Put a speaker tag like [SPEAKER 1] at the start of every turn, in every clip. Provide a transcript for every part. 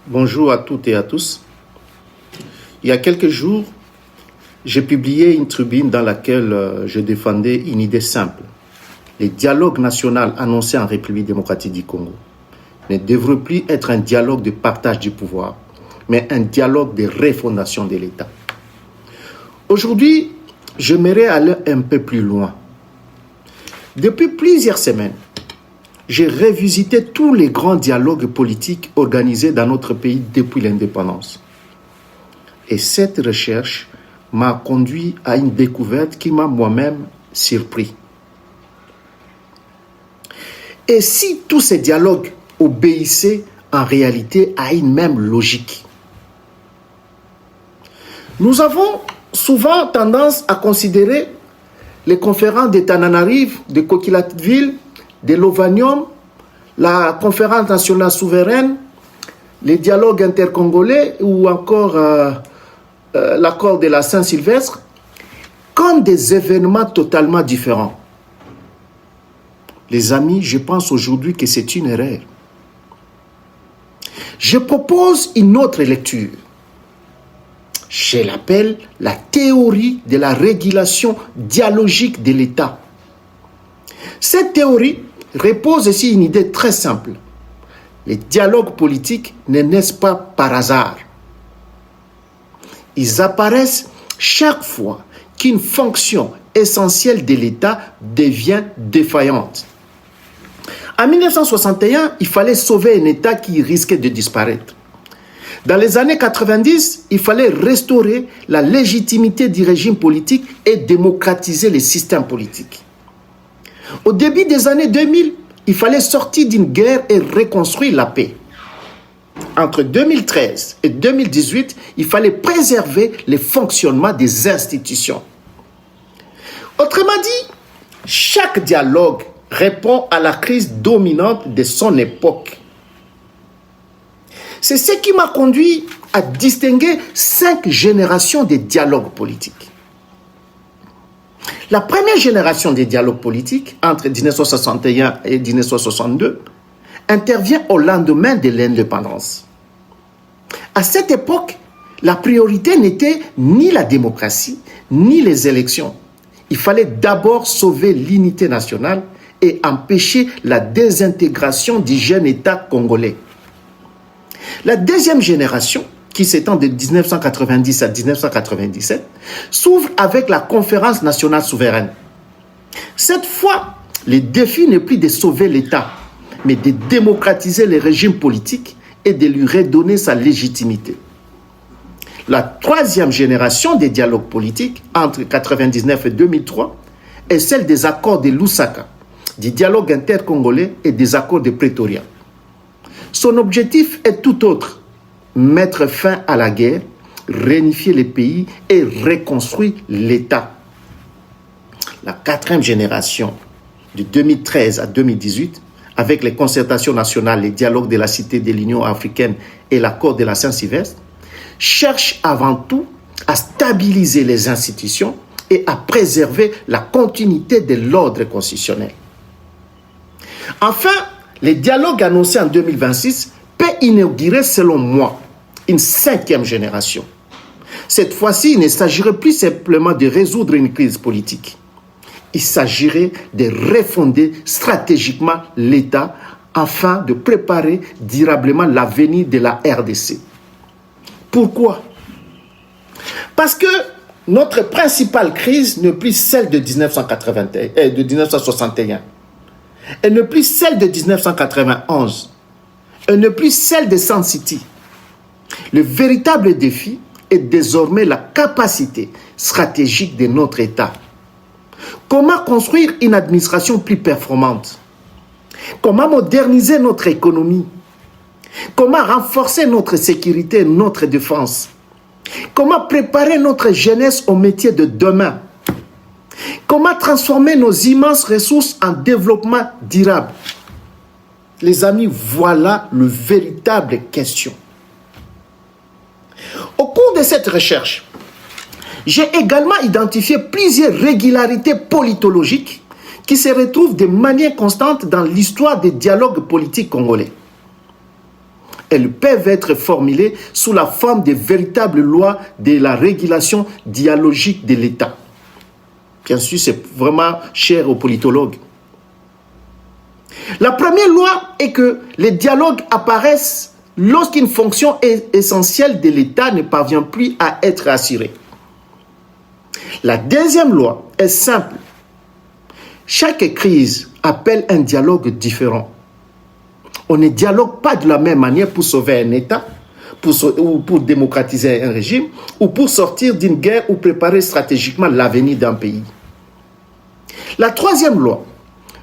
[SPEAKER 1] Bonjour à toutes et à tous. Il y a quelques jours, j'ai publié une tribune dans laquelle je défendais une idée simple. Le dialogue national annoncé en République démocratique du Congo ne devrait plus être un dialogue de partage du pouvoir, mais un dialogue de refondation de l'État. Aujourd'hui, j'aimerais aller un peu plus loin. Depuis plusieurs semaines, j'ai revisité tous les grands dialogues politiques organisés dans notre pays depuis l'indépendance. Et cette recherche m'a conduit à une découverte qui m'a moi-même surpris. Et si tous ces dialogues obéissaient en réalité à une même logique? Nous avons souvent tendance à considérer les conférences de Tananarive, de Coquilhatville, de Lovanium, la conférence nationale souveraine, les dialogues intercongolais ou encore l'accord de la Saint-Sylvestre, comme des événements totalement différents. Les amis, je pense aujourd'hui que c'est une erreur. Je propose une autre lecture. Je l'appelle la théorie de la régulation dialogique de l'État. Cette théorie repose sur une idée très simple. Les dialogues politiques ne naissent pas par hasard. Ils apparaissent chaque fois qu'une fonction essentielle de l'État devient défaillante. En 1961, il fallait sauver un État qui risquait de disparaître. Dans les années 90, il fallait restaurer la légitimité du régime politique et démocratiser les systèmes politiques. Au début des années 2000, il fallait sortir d'une guerre et reconstruire la paix. Entre 2013 et 2018, il fallait préserver le fonctionnement des institutions. Autrement dit, chaque dialogue répond à la crise dominante de son époque. C'est ce qui m'a conduit à distinguer 5 générations de dialogues politiques. La première génération des dialogues politiques, entre 1961 et 1962, intervient au lendemain de l'indépendance. À cette époque, la priorité n'était ni la démocratie, ni les élections. Il fallait d'abord sauver l'unité nationale et empêcher la désintégration du jeune État congolais. La deuxième génération, qui s'étend de 1990 à 1997, s'ouvre avec la conférence nationale souveraine. Cette fois, le défi n'est plus de sauver l'État, mais de démocratiser le régime politique et de lui redonner sa légitimité. La troisième génération des dialogues politiques, entre 1999 et 2003, est celle des accords de Lusaka, du dialogue intercongolais et des accords de Pretoria. Son objectif est tout autre: mettre fin à la guerre, réunifier les pays et reconstruire l'État. La quatrième génération, de 2013 à 2018, avec les concertations nationales, les dialogues de la Cité de l'Union africaine et l'accord de la Saint-Sylvestre, cherche avant tout à stabiliser les institutions et à préserver la continuité de l'ordre constitutionnel. Enfin, les dialogues annoncés en 2026 peut inaugurer, selon moi, une 5e génération. Cette fois-ci, il ne s'agirait plus simplement de résoudre une crise politique. Il s'agirait de refonder stratégiquement l'État afin de préparer durablement l'avenir de la RDC. Pourquoi? Parce que notre principale crise n'est plus celle de 1961. Elle n'est plus celle de 1991. Elle n'est plus celle de Sun City. Le véritable défi est désormais la capacité stratégique de notre État. Comment construire une administration plus performante? Comment moderniser notre économie? Comment renforcer notre sécurité et notre défense? Comment préparer notre jeunesse au métier de demain? Comment transformer nos immenses ressources en développement durable? Les amis, voilà le véritable question. Au cours de cette recherche, j'ai également identifié plusieurs régularités politologiques qui se retrouvent de manière constante dans l'histoire des dialogues politiques congolais. elles peuvent être formulées sous la forme de véritables lois de la régulation dialogique de l'État. Bien sûr, c'est vraiment cher aux politologues. La première loi est que les dialogues apparaissent lorsqu'une fonction essentielle de l'État ne parvient plus à être assurée. La deuxième loi est simple. Chaque crise appelle un dialogue différent. On ne dialogue pas de la même manière pour sauver un État, ou pour démocratiser un régime, ou pour sortir d'une guerre ou préparer stratégiquement l'avenir d'un pays. La troisième loi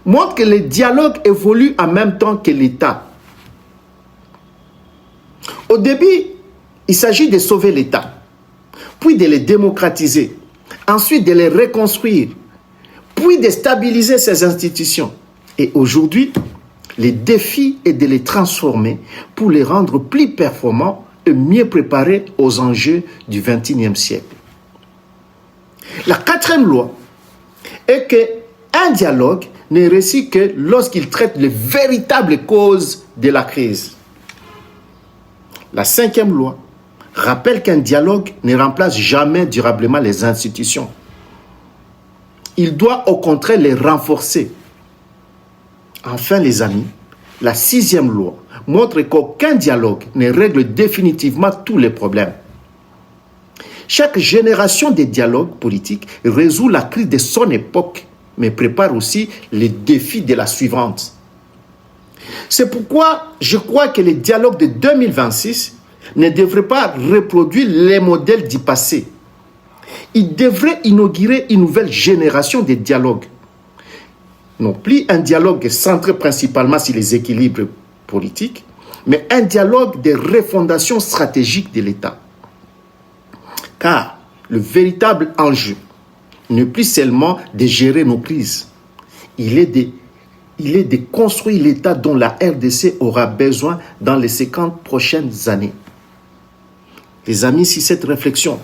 [SPEAKER 1] montre que les dialogues évoluent en même temps que l'État. Au début, il s'agit de sauver l'État, puis de les démocratiser, ensuite de les reconstruire, puis de stabiliser ses institutions. Et aujourd'hui, le défi est de les transformer pour les rendre plus performants et mieux préparés aux enjeux du XXIe siècle. La quatrième loi est qu'un dialogue ne réussit que lorsqu'il traite les véritables causes de la crise. La cinquième loi rappelle qu'un dialogue ne remplace jamais durablement les institutions. Il doit au contraire les renforcer. Enfin, les amis, la sixième loi montre qu'aucun dialogue ne règle définitivement tous les problèmes. Chaque génération de dialogues politiques résout la crise de son époque, mais prépare aussi les défis de la suivante. C'est pourquoi je crois que les dialogues de 2026 ne devraient pas reproduire les modèles du passé. Ils devraient inaugurer une nouvelle génération de dialogues. Non plus un dialogue centré principalement sur les équilibres politiques, mais un dialogue de refondation stratégique de l'État. Car le véritable enjeu n'est plus seulement de gérer nos crises. Il est de construire l'État dont la RDC aura besoin dans les 50 prochaines années. Les amis, si cette réflexion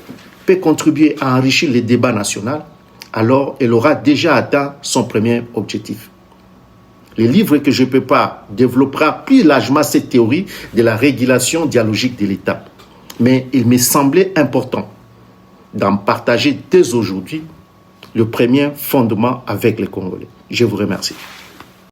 [SPEAKER 1] peut contribuer à enrichir le débat national, alors elle aura déjà atteint son premier objectif. Le livre que je prépare développera plus largement cette théorie de la régulation dialogique de l'État. Mais il me semblait important d'en partager dès aujourd'hui le premier fondement avec les Congolais. Je vous remercie.